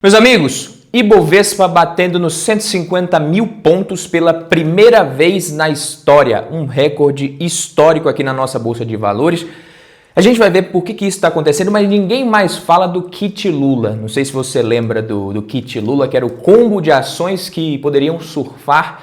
Meus amigos, Ibovespa batendo nos 150 mil pontos pela primeira vez na história, um recorde histórico aqui na nossa Bolsa de Valores. A gente vai ver por que isso está acontecendo, mas ninguém mais fala do Kit Lula. Não sei se você lembra do Kit Lula, que era o combo de ações que poderiam surfar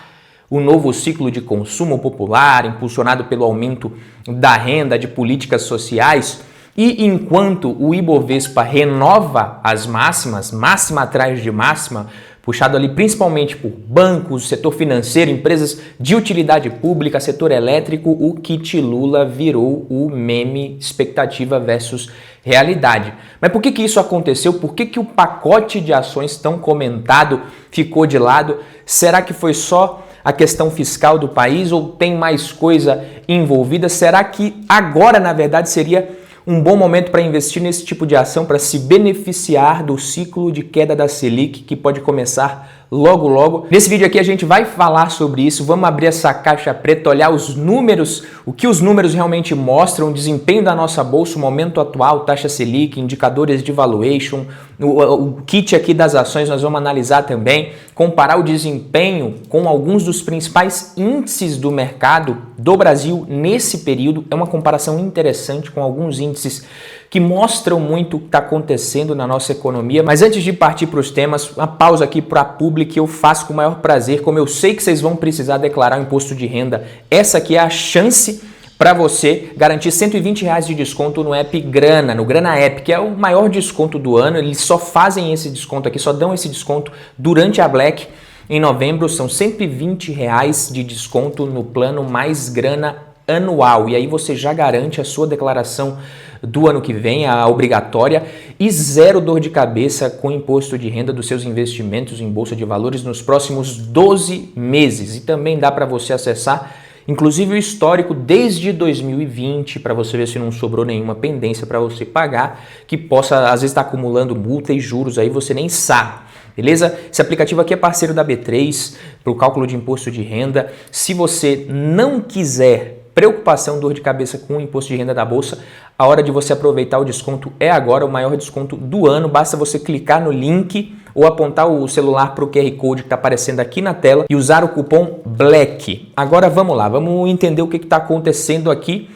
o novo ciclo de consumo popular, impulsionado pelo aumento da renda, de políticas sociais. E enquanto o Ibovespa renova as máximas, máxima atrás de máxima, puxado ali principalmente por bancos, setor financeiro, empresas de utilidade pública, setor elétrico, o Kit Lula virou o meme expectativa versus realidade. Mas por que isso aconteceu? Por que o pacote de ações tão comentado ficou de lado? Será que foi só a questão fiscal do país ou tem mais coisa envolvida? Será que agora, na verdade, seria um bom momento para investir nesse tipo de ação, para se beneficiar do ciclo de queda da Selic, que pode começar logo, logo? Nesse vídeo aqui a gente vai falar sobre isso, vamos abrir essa caixa preta, olhar os números, o que os números realmente mostram, o desempenho da nossa bolsa, o momento atual, taxa Selic, indicadores de valuation, o kit aqui das ações nós vamos analisar também, comparar o desempenho com alguns dos principais índices do mercado do Brasil nesse período. É uma comparação interessante com alguns índices que mostram muito o que está acontecendo na nossa economia. Mas antes de partir para os temas, uma pausa aqui para a publi que eu faço com o maior prazer. Como eu sei que vocês vão precisar declarar o imposto de renda, essa aqui é a chance para você garantir R$120 de desconto no app Grana, no Grana App, que é o maior desconto do ano. Eles só fazem esse desconto aqui, só dão esse desconto durante a Black. Em novembro são R$120 de desconto no plano Mais Grana anual. E aí você já garante a sua declaração do ano que vem, a obrigatória, e zero dor de cabeça com imposto de renda dos seus investimentos em bolsa de valores nos próximos 12 meses. E também dá para você acessar inclusive o histórico desde 2020, para você ver se não sobrou nenhuma pendência para você pagar, que possa, às vezes, estar acumulando multa e juros aí, você nem sabe. Beleza? Esse aplicativo aqui é parceiro da B3 para o cálculo de imposto de renda. Se você não quiser preocupação, dor de cabeça com o imposto de renda da Bolsa, a hora de você aproveitar o desconto é agora, o maior desconto do ano. Basta você clicar no link ou apontar o celular para o QR Code que está aparecendo aqui na tela e usar o cupom BLACK. Agora vamos lá, vamos entender o que está acontecendo aqui.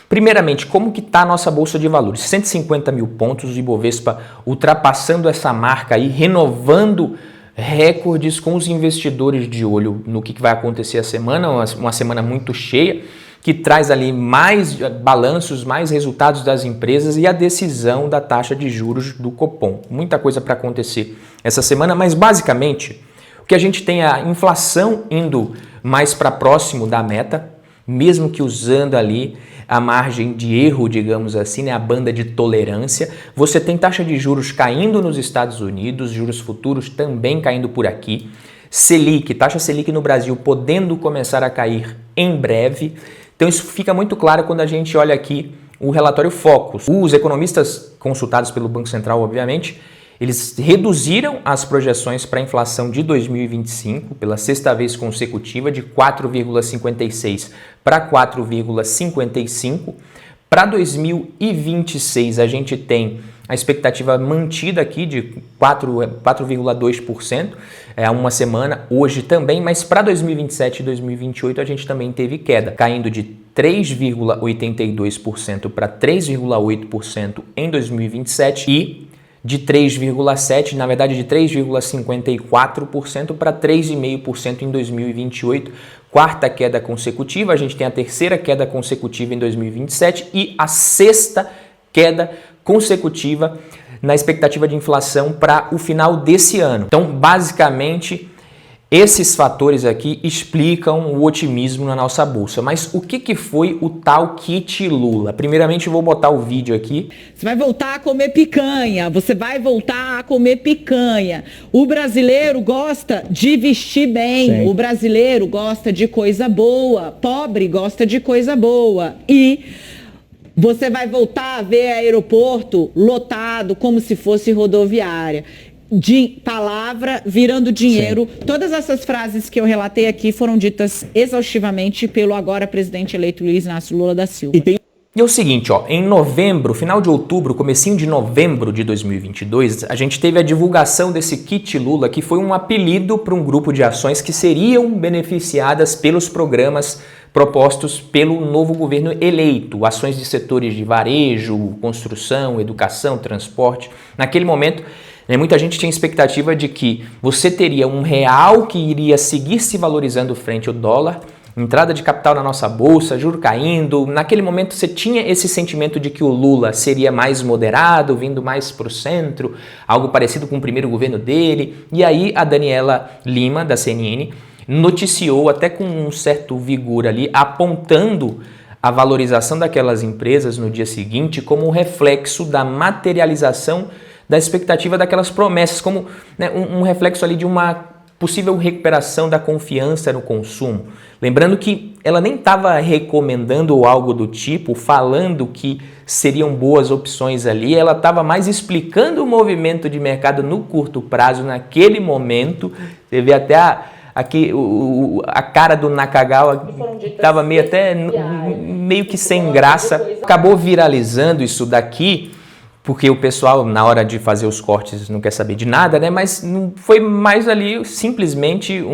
Primeiramente, como que está a nossa Bolsa de Valores? 150 mil pontos, o Ibovespa ultrapassando essa marca aí, renovando recordes, com os investidores de olho no que vai acontecer a semana, uma semana muito cheia, que traz ali mais balanços, mais resultados das empresas e a decisão da taxa de juros do Copom. Muita coisa para acontecer essa semana, mas basicamente o que a gente tem é a inflação indo mais para próximo da meta, mesmo que usando ali a margem de erro, digamos assim, né, a banda de tolerância. Você tem taxa de juros caindo nos Estados Unidos, juros futuros também caindo por aqui. Selic, taxa Selic no Brasil podendo começar a cair em breve. Então isso fica muito claro quando a gente olha aqui o relatório Focus. Os economistas consultados pelo Banco Central, obviamente, eles reduziram as projeções para a inflação de 2025 pela sexta vez consecutiva, de 4,56 para 4,55. Para 2026 a gente tem a expectativa mantida aqui de 4,2%, há uma semana, hoje também, mas para 2027 e 2028 a gente também teve queda, caindo de 3,82% para 3,8% em 2027 e de 3,7%, na verdade de 3,54% para 3,5% em 2028. Quarta queda consecutiva, a gente tem a terceira queda consecutiva em 2027 e a sexta queda consecutiva na expectativa de inflação para o final desse ano. Então, basicamente, esses fatores aqui explicam o otimismo na nossa bolsa. Mas o que foi o tal Kit Lula? Primeiramente, eu vou botar o vídeo aqui. Você vai voltar a comer picanha, você vai voltar a comer picanha. O brasileiro gosta de vestir bem, sim. O brasileiro gosta de coisa boa, pobre gosta de coisa boa. E você vai voltar a ver aeroporto lotado como se fosse rodoviária. De palavra virando dinheiro. Sim. Todas essas frases que eu relatei aqui foram ditas exaustivamente pelo agora presidente eleito Luiz Inácio Lula da Silva. E é o seguinte, ó, em novembro, final de outubro, comecinho de novembro de 2022, a gente teve a divulgação desse kit Lula, que foi um apelido para um grupo de ações que seriam beneficiadas pelos programas propostos pelo novo governo eleito, ações de setores de varejo, construção, educação, transporte. Naquele momento, muita gente tinha expectativa de que você teria um real que iria seguir se valorizando frente ao dólar, entrada de capital na nossa bolsa, juro caindo. Naquele momento você tinha esse sentimento de que o Lula seria mais moderado, vindo mais para o centro, algo parecido com o primeiro governo dele. E aí a Daniela Lima, da CNN, noticiou até com um certo vigor ali, apontando a valorização daquelas empresas no dia seguinte como um reflexo da materialização da expectativa daquelas promessas, como um reflexo ali de uma possível recuperação da confiança no consumo. Lembrando que ela nem estava recomendando algo do tipo, falando que seriam boas opções ali, ela estava mais explicando o movimento de mercado no curto prazo naquele momento. Você vê até a cara do Nakagawa estava meio que sem graça. Acabou viralizando isso daqui, porque o pessoal, na hora de fazer os cortes, não quer saber de nada, né? Mas não foi mais ali simplesmente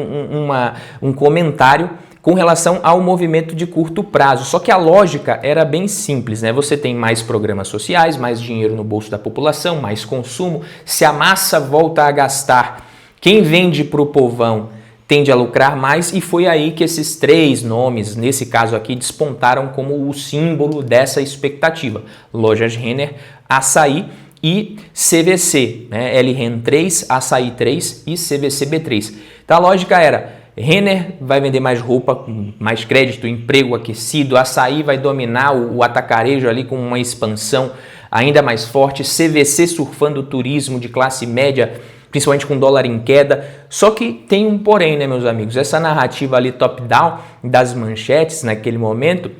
um comentário com relação ao movimento de curto prazo. Só que a lógica era bem simples, né? Você tem mais programas sociais, mais dinheiro no bolso da população, mais consumo. Se a massa volta a gastar, quem vende para o povão tende a lucrar mais, e foi aí que esses três nomes, nesse caso aqui, despontaram como o símbolo dessa expectativa. Lojas Renner, Assaí e CVC, né? LREN 3, Assaí 3 e CVC B3. Então a lógica era: Renner vai vender mais roupa, com mais crédito, emprego aquecido. Assaí vai dominar o atacarejo ali com uma expansão ainda mais forte. CVC surfando o turismo de classe média, principalmente com dólar em queda. Só que tem um porém, né, meus amigos? Essa narrativa ali top-down das manchetes naquele momento,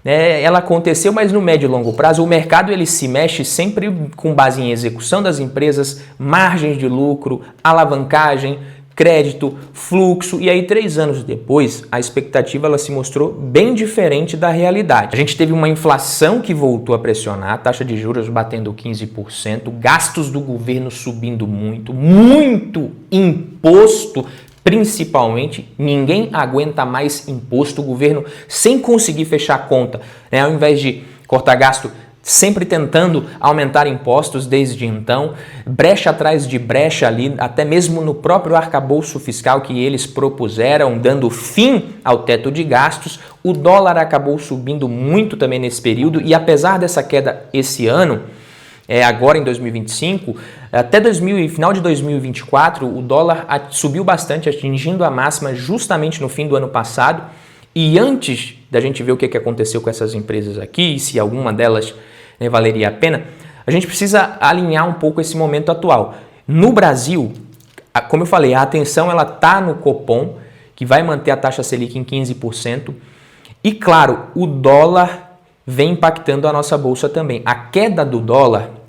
ela aconteceu, mas no médio e longo prazo o mercado ele se mexe sempre com base em execução das empresas, margens de lucro, alavancagem, crédito, fluxo, e aí 3 anos depois a expectativa ela se mostrou bem diferente da realidade. A gente teve uma inflação que voltou a pressionar, a taxa de juros batendo 15%, gastos do governo subindo muito imposto, principalmente, ninguém aguenta mais imposto, o governo sem conseguir fechar a conta, né? Ao invés de cortar gasto, sempre tentando aumentar impostos desde então, brecha atrás de brecha ali, até mesmo no próprio arcabouço fiscal que eles propuseram, dando fim ao teto de gastos. O dólar acabou subindo muito também nesse período, e apesar dessa queda esse ano, agora em 2025, até final de 2024, o dólar subiu bastante, atingindo a máxima justamente no fim do ano passado. E antes da gente ver o que aconteceu com essas empresas aqui, e se alguma delas valeria a pena, a gente precisa alinhar um pouco esse momento atual. No Brasil, como eu falei, a atenção está no Copom, que vai manter a taxa Selic em 15%. E claro, o dólar vem impactando a nossa bolsa também. A queda do dólar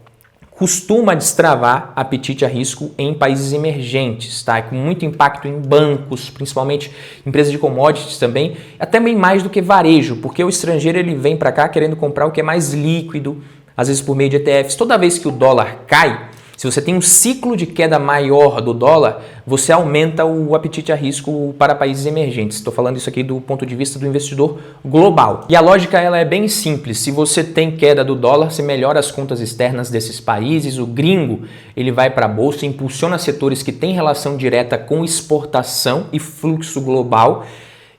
costuma destravar apetite a risco em países emergentes, tá? Com muito impacto em bancos, principalmente empresas de commodities também, até bem mais do que varejo, porque o estrangeiro ele vem para cá querendo comprar o que é mais líquido, às vezes por meio de ETFs. Toda vez que o dólar cai, se você tem um ciclo de queda maior do dólar, você aumenta o apetite a risco para países emergentes. Estou falando isso aqui do ponto de vista do investidor global. E a lógica ela é bem simples. Se você tem queda do dólar, você melhora as contas externas desses países. O gringo ele vai para a bolsa, impulsiona setores que têm relação direta com exportação e fluxo global.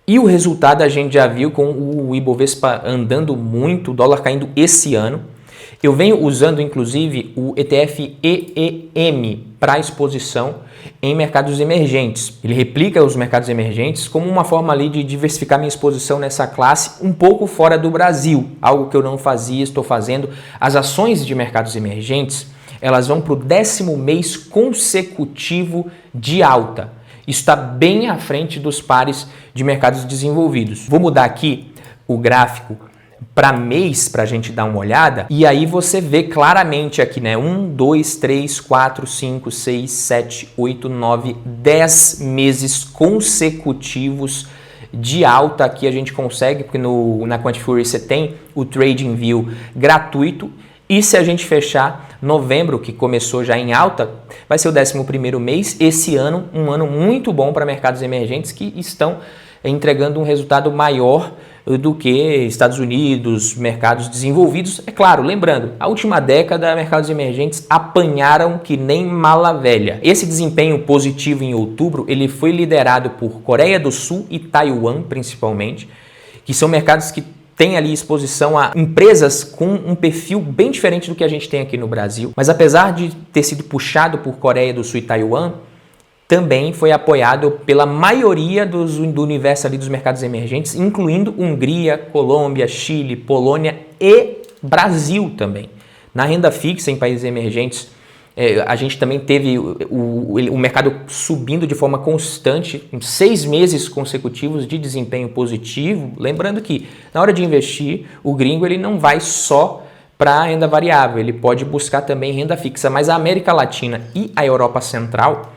E o resultado a gente já viu com o Ibovespa andando muito, o dólar caindo esse ano. Eu venho usando, inclusive, o ETF EEM para exposição em mercados emergentes. Ele replica os mercados emergentes como uma forma ali de diversificar minha exposição nessa classe um pouco fora do Brasil, algo que eu não fazia, estou fazendo. As ações de mercados emergentes, elas vão para o 10º mês consecutivo de alta. Isso está bem à frente dos pares de mercados desenvolvidos. Vou mudar aqui o gráfico para mês, para a gente dar uma olhada, e aí você vê claramente aqui, né? 1, 2, 3, 4, 5, 6, 7, 8, 9, 10 meses consecutivos de alta aqui a gente consegue, porque na Quantifury você tem o TradingView gratuito. E se a gente fechar novembro, que começou já em alta, vai ser o 11º mês. Esse ano, um ano muito bom para mercados emergentes que estão entregando um resultado maior do que Estados Unidos, mercados desenvolvidos. É claro, lembrando, a última década, mercados emergentes apanharam que nem mala velha. Esse desempenho positivo em outubro, ele foi liderado por Coreia do Sul e Taiwan, principalmente, que são mercados que tem ali exposição a empresas com um perfil bem diferente do que a gente tem aqui no Brasil. Mas apesar de ter sido puxado por Coreia do Sul e Taiwan, também foi apoiado pela maioria do universo ali dos mercados emergentes, incluindo Hungria, Colômbia, Chile, Polônia e Brasil também. Na renda fixa em países emergentes, a gente também teve o mercado subindo de forma constante, em 6 meses consecutivos de desempenho positivo. Lembrando que na hora de investir, o gringo ele não vai só para a renda variável, ele pode buscar também renda fixa, mas a América Latina e a Europa Central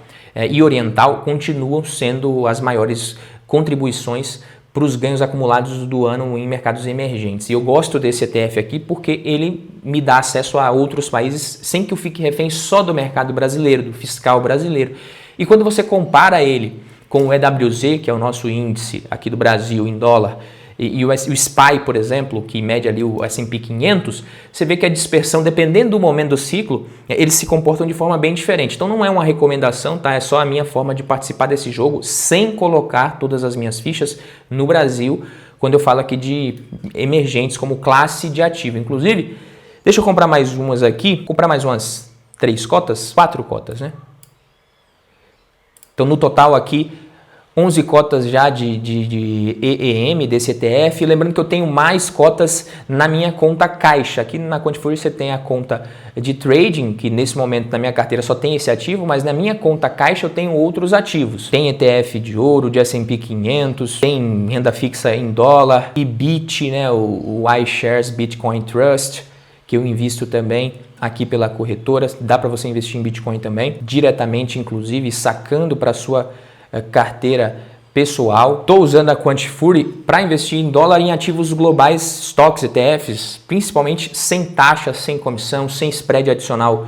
e Oriental continuam sendo as maiores contribuições para os ganhos acumulados do ano em mercados emergentes. E eu gosto desse ETF aqui porque ele me dá acesso a outros países sem que eu fique refém só do mercado brasileiro, do fiscal brasileiro. E quando você compara ele com o EWZ, que é o nosso índice aqui do Brasil em dólar, e o SPY, por exemplo, que mede ali o S&P 500, você vê que a dispersão, dependendo do momento do ciclo, eles se comportam de forma bem diferente. Então não é uma recomendação, tá? É só a minha forma de participar desse jogo sem colocar todas as minhas fichas no Brasil, quando eu falo aqui de emergentes como classe de ativo. Inclusive, deixa eu comprar mais umas aqui, comprar mais umas 4 cotas, né? Então no total aqui, 11 cotas já de EEM desse ETF. Lembrando que eu tenho mais cotas na minha conta caixa. Aqui na Quantifury você tem a conta de trading, que nesse momento na minha carteira só tem esse ativo, mas na minha conta caixa eu tenho outros ativos. Tem ETF de ouro, de S&P 500, tem renda fixa em dólar, e BIT, né, o iShares Bitcoin Trust, que eu invisto também aqui pela corretora. Dá para você investir em Bitcoin também, diretamente inclusive, sacando para sua carteira pessoal. Estou usando a Quantifury para investir em dólar em ativos globais, stocks, ETFs, principalmente sem taxa, sem comissão, sem spread adicional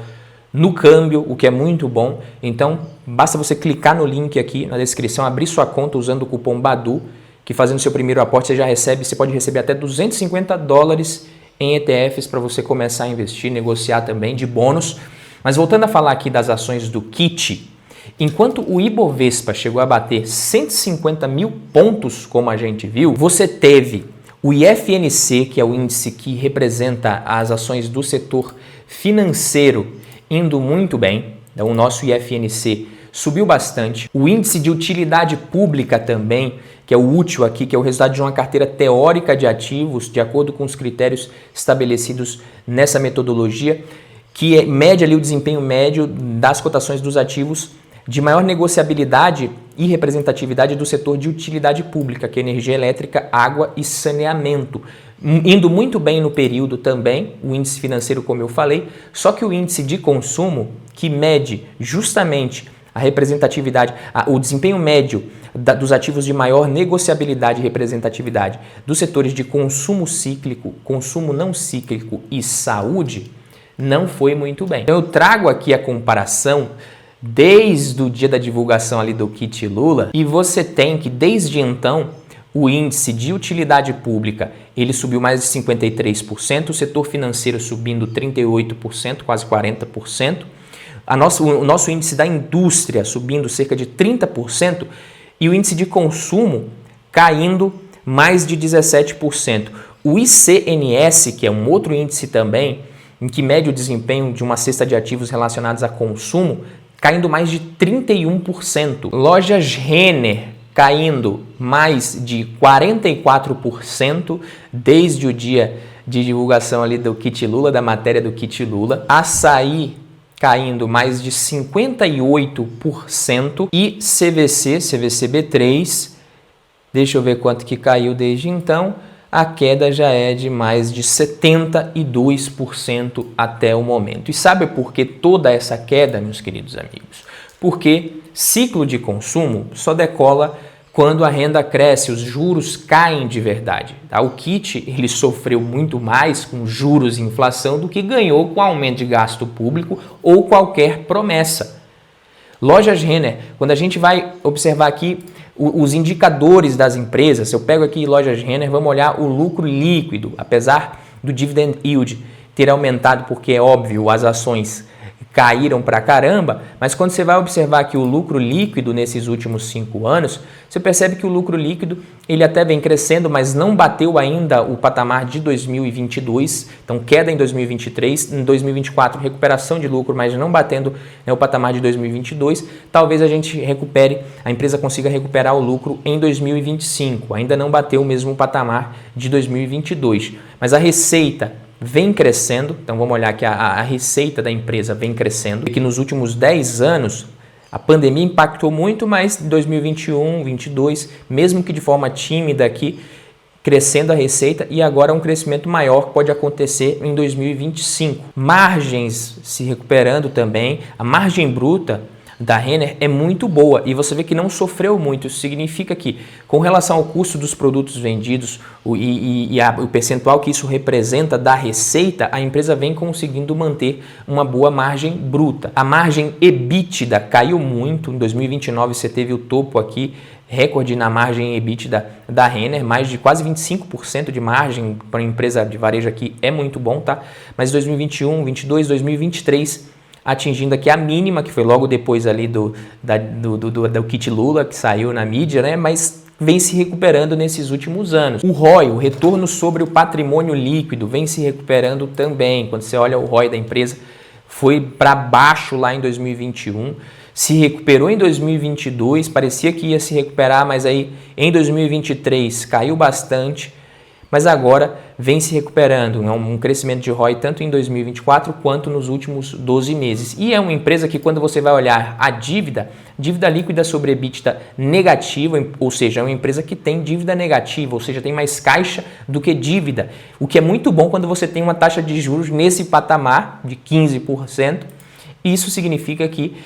no câmbio, o que é muito bom. Então, basta você clicar no link aqui na descrição, abrir sua conta usando o cupom BADU, que fazendo seu primeiro aporte você pode receber até $250 em ETFs para você começar a investir, negociar também de bônus. Mas voltando a falar aqui das ações do KIT, enquanto o Ibovespa chegou a bater 150 mil pontos, como a gente viu, você teve o IFNC, que é o índice que representa as ações do setor financeiro, indo muito bem. Então, o nosso IFNC subiu bastante. O índice de utilidade pública também, que é o útil aqui, que é o resultado de uma carteira teórica de ativos, de acordo com os critérios estabelecidos nessa metodologia, que mede ali o desempenho médio das cotações dos ativos de maior negociabilidade e representatividade do setor de utilidade pública, que é energia elétrica, água e saneamento. Indo muito bem no período também, o índice financeiro, como eu falei, só que o índice de consumo, que mede justamente a representatividade, o desempenho médio dos ativos de maior negociabilidade e representatividade dos setores de consumo cíclico, consumo não cíclico e saúde, não foi muito bem. Então eu trago aqui a comparação desde o dia da divulgação ali do Kit Lula, e você tem que desde então o índice de utilidade pública ele subiu mais de 53%, o setor financeiro subindo 38%, quase 40%, o nosso índice da indústria subindo cerca de 30% e o índice de consumo caindo mais de 17%. O ICNS, que é um outro índice também, em que mede o desempenho de uma cesta de ativos relacionados a consumo, caindo mais de 31%. Lojas Renner caindo mais de 44% desde o dia de divulgação ali do Kit Lula, da matéria do Kit Lula. Açaí caindo mais de 58% e CVC-B3, deixa eu ver quanto que caiu desde então, a queda já é de mais de 72% até o momento. E sabe por que toda essa queda, meus queridos amigos? Porque ciclo de consumo só decola quando a renda cresce, os juros caem de verdade. Tá? O kit ele sofreu muito mais com juros e inflação do que ganhou com aumento de gasto público ou qualquer promessa. Lojas Renner, quando a gente vai observar aqui os indicadores das empresas, se eu pego aqui Lojas Renner, vamos olhar o lucro líquido, apesar do dividend yield ter aumentado, porque é óbvio, as ações caíram pra caramba, mas quando você vai observar aqui o lucro líquido nesses últimos 5 anos, você percebe que o lucro líquido ele até vem crescendo, mas não bateu ainda o patamar de 2022, então queda em 2023, em 2024 recuperação de lucro, mas não batendo, né, o patamar de 2022, talvez a gente recupere, a empresa consiga recuperar o lucro em 2025, ainda não bateu o mesmo patamar de 2022, mas a receita vem crescendo, então vamos olhar que a receita da empresa vem crescendo, e que nos últimos 10 anos a pandemia impactou muito, mas em 2021, 2022, mesmo que de forma tímida aqui, crescendo a receita e agora um crescimento maior pode acontecer em 2025. Margens se recuperando também, a margem bruta da Renner é muito boa e você vê que não sofreu muito. Isso significa que, com relação ao custo dos produtos vendidos o percentual que isso representa da receita, a empresa vem conseguindo manter uma boa margem bruta. A margem EBITDA caiu muito. Em 2029 você teve o topo aqui, recorde na margem EBITDA da Renner, mais de quase 25% de margem para uma empresa de varejo aqui é muito bom, tá? Mas 2021, 2022, 2023 atingindo aqui a mínima, que foi logo depois ali do kit Lula, que saiu na mídia, né? Mas vem se recuperando nesses últimos anos. O ROI, o retorno sobre o patrimônio líquido, vem se recuperando também. Quando você olha o ROI da empresa, foi para baixo lá em 2021, se recuperou em 2022, parecia que ia se recuperar, mas aí em 2023 caiu bastante, mas agora vem se recuperando, um crescimento de ROI tanto em 2024 quanto nos últimos 12 meses. E é uma empresa que, quando você vai olhar a dívida líquida sobre EBITDA negativa, ou seja, é uma empresa que tem dívida negativa, ou seja, tem mais caixa do que dívida, o que é muito bom quando você tem uma taxa de juros nesse patamar de 15%. Isso significa que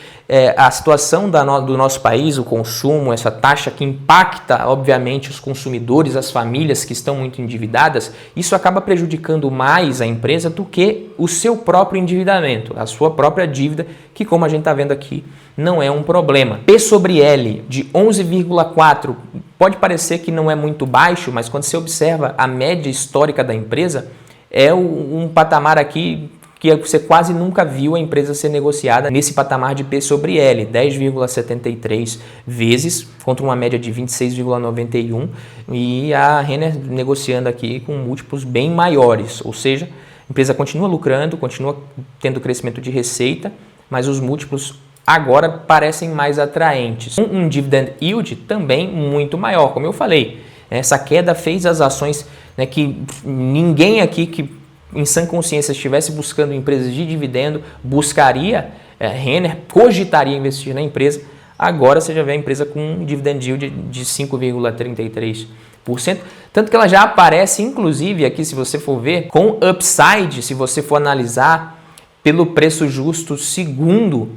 a situação do nosso país, o consumo, essa taxa que impacta, obviamente, os consumidores, as famílias que estão muito endividadas, isso acaba prejudicando mais a empresa do que o seu próprio endividamento, a sua própria dívida, que, como a gente está vendo aqui, não é um problema. P sobre L de 11,4 pode parecer que não é muito baixo, mas quando você observa a média histórica da empresa, é um patamar aqui que você quase nunca viu a empresa ser negociada nesse patamar de P sobre L, 10,73 vezes, contra uma média de 26,91, e a Renner negociando aqui com múltiplos bem maiores, ou seja, a empresa continua lucrando, continua tendo crescimento de receita, mas os múltiplos agora parecem mais atraentes. Um dividend yield também muito maior, como eu falei, essa queda fez as ações, né, que ninguém aqui que em sã consciência estivesse buscando empresas de dividendo, buscaria, Renner cogitaria investir na empresa. Agora você já vê a empresa com um dividend yield de 5,33%, tanto que ela já aparece, inclusive, aqui, se você for ver, com upside, se você for analisar pelo preço justo segundo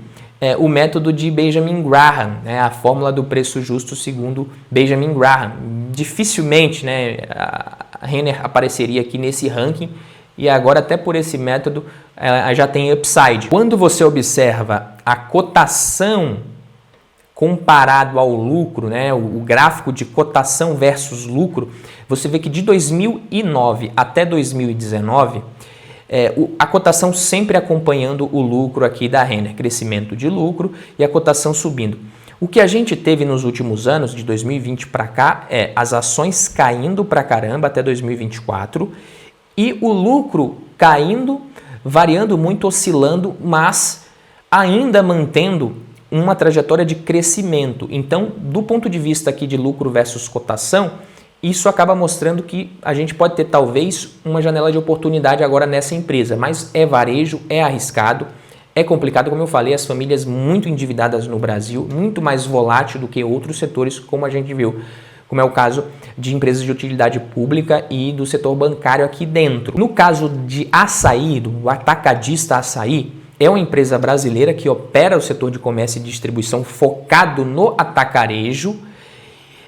o método de Benjamin Graham, né, a fórmula do preço justo segundo Benjamin Graham. Dificilmente, né, a Renner apareceria aqui nesse ranking, e agora até por esse método já tem upside. Quando você observa a cotação comparado ao lucro, né, o gráfico de cotação versus lucro, você vê que de 2009 até 2019, a cotação sempre acompanhando o lucro aqui da Renner, crescimento de lucro e a cotação subindo. O que a gente teve nos últimos anos, de 2020 para cá, é as ações caindo pra caramba até 2024, e o lucro caindo, variando muito, oscilando, mas ainda mantendo uma trajetória de crescimento. Então, do ponto de vista aqui de lucro versus cotação, isso acaba mostrando que a gente pode ter talvez uma janela de oportunidade agora nessa empresa, mas é varejo, é arriscado, é complicado, como eu falei, as famílias muito endividadas no Brasil, muito mais volátil do que outros setores, como a gente viu, como é o caso de empresas de utilidade pública e do setor bancário aqui dentro. No caso de Assaí, do atacadista Assaí, é uma empresa brasileira que opera o setor de comércio e distribuição focado no atacarejo.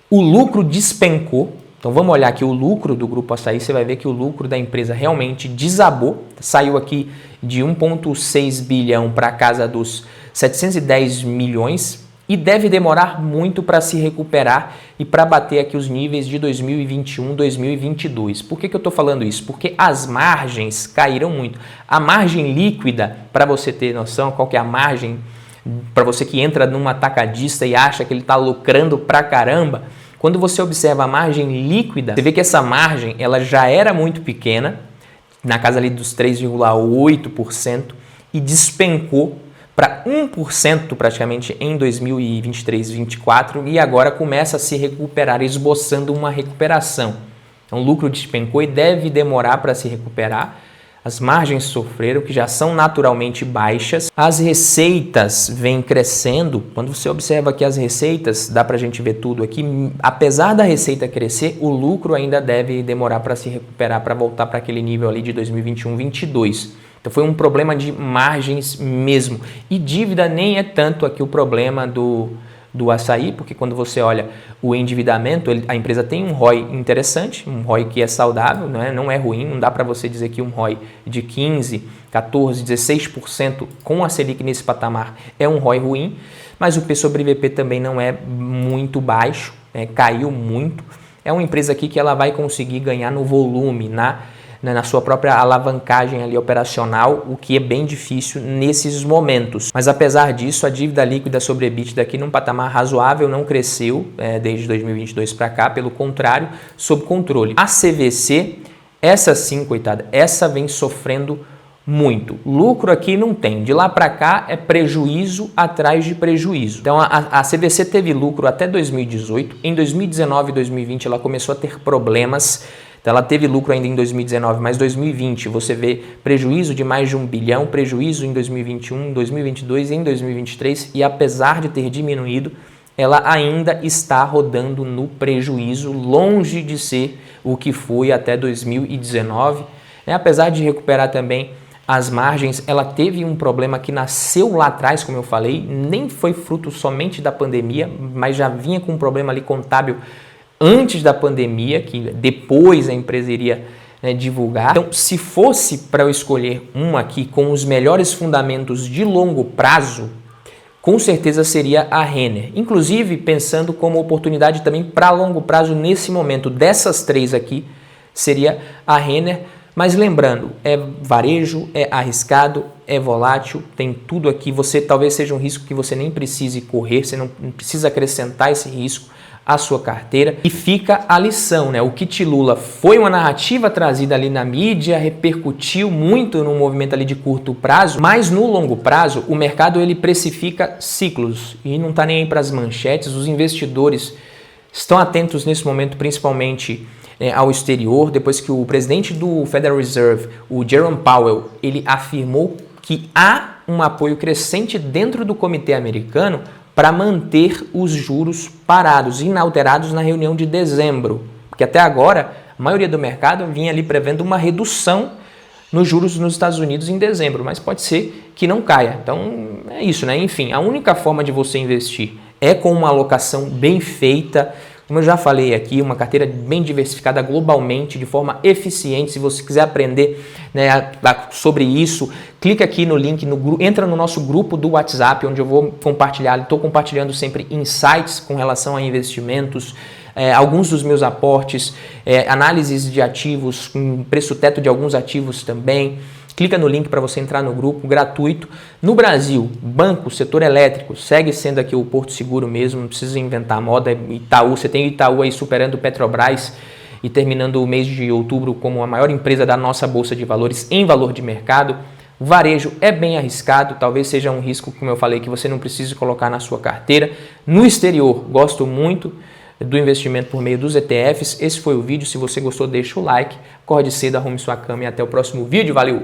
O lucro despencou. Então vamos olhar aqui o lucro do Grupo Assaí, você vai ver que o lucro da empresa realmente desabou, saiu aqui de 1,6 bilhão para a casa dos 710 milhões e deve demorar muito para se recuperar e para bater aqui os níveis de 2021, 2022. Por que eu estou falando isso? Porque as margens caíram muito. A margem líquida, para você ter noção qual que é a margem, para você que entra num atacadista e acha que ele está lucrando pra caramba, quando você observa a margem líquida, você vê que essa margem ela já era muito pequena, na casa ali dos 3,8% e despencou para 1% praticamente em 2023, 2024 e agora começa a se recuperar, esboçando uma recuperação. Então o lucro despencou e deve demorar para se recuperar. As margens sofreram, que já são naturalmente baixas. As receitas vêm crescendo. Quando você observa aqui as receitas, dá para a gente ver tudo aqui. Apesar da receita crescer, o lucro ainda deve demorar para se recuperar, para voltar para aquele nível ali de 2021, 2022. Então foi um problema de margens mesmo. E dívida nem é tanto aqui o problema do Assaí, porque quando você olha o endividamento, a empresa tem um ROI interessante, um ROI que é saudável, não é ruim, não dá para você dizer que um ROI de 15%, 14%, 16% com a Selic nesse patamar é um ROI ruim, mas o P sobre VP também não é muito baixo, caiu muito. É uma empresa aqui que ela vai conseguir ganhar no volume, na sua própria alavancagem ali operacional, o que é bem difícil nesses momentos. Mas apesar disso, a dívida líquida sobre EBITDA aqui num patamar razoável não cresceu desde 2022 para cá, pelo contrário, sob controle. A CVC, essa sim, coitada, essa vem sofrendo muito. Lucro aqui não tem. De lá para cá é prejuízo atrás de prejuízo. Então a CVC teve lucro até 2018. Em 2019 e 2020 ela começou a ter problemas. Então ela teve lucro ainda em 2019, mas 2020 você vê prejuízo de mais de 1 bilhão, prejuízo em 2021, 2022 e em 2023 e apesar de ter diminuído, ela ainda está rodando no prejuízo, longe de ser o que foi até 2019. Apesar de recuperar também as margens, ela teve um problema que nasceu lá atrás, como eu falei, nem foi fruto somente da pandemia, mas já vinha com um problema ali contábil antes da pandemia, que depois a empresa iria divulgar. Então, se fosse para eu escolher uma aqui com os melhores fundamentos de longo prazo, com certeza seria a Renner. Inclusive, pensando como oportunidade também para longo prazo nesse momento, dessas três aqui, seria a Renner. Mas lembrando, é varejo, é arriscado, é volátil, tem tudo aqui. Você talvez seja um risco que você nem precise correr, você não precisa acrescentar esse risco à sua carteira. E fica a lição, né? O Kit Lula foi uma narrativa trazida ali na mídia, repercutiu muito no movimento ali de curto prazo, mas no longo prazo o mercado ele precifica ciclos e não está nem aí para as manchetes. Os investidores estão atentos nesse momento, principalmente ao exterior, depois que o presidente do Federal Reserve, o Jerome Powell, ele afirmou que há um apoio crescente dentro do comitê americano para manter os juros parados, inalterados na reunião de dezembro. Porque até agora, a maioria do mercado vinha ali prevendo uma redução nos juros nos Estados Unidos em dezembro, mas pode ser que não caia. Então, é isso, né? Enfim, a única forma de você investir é com uma alocação bem feita, como eu já falei aqui, uma carteira bem diversificada globalmente, de forma eficiente. Se você quiser aprender sobre isso, clica aqui no link, entra no nosso grupo do WhatsApp, onde eu vou compartilhar, estou compartilhando sempre insights com relação a investimentos, alguns dos meus aportes, análises de ativos, preço teto de alguns ativos também. Clica no link para você entrar no grupo, gratuito. No Brasil, banco, setor elétrico, segue sendo aqui o Porto Seguro mesmo, não precisa inventar moda. Itaú, você tem o Itaú aí superando o Petrobras e terminando o mês de outubro como a maior empresa da nossa Bolsa de Valores em valor de mercado. O varejo é bem arriscado, talvez seja um risco, como eu falei, que você não precise colocar na sua carteira. No exterior, gosto muito do investimento por meio dos ETFs. Esse foi o vídeo. Se você gostou, deixa o like. Acorde cedo, arrume sua cama e até o próximo vídeo. Valeu!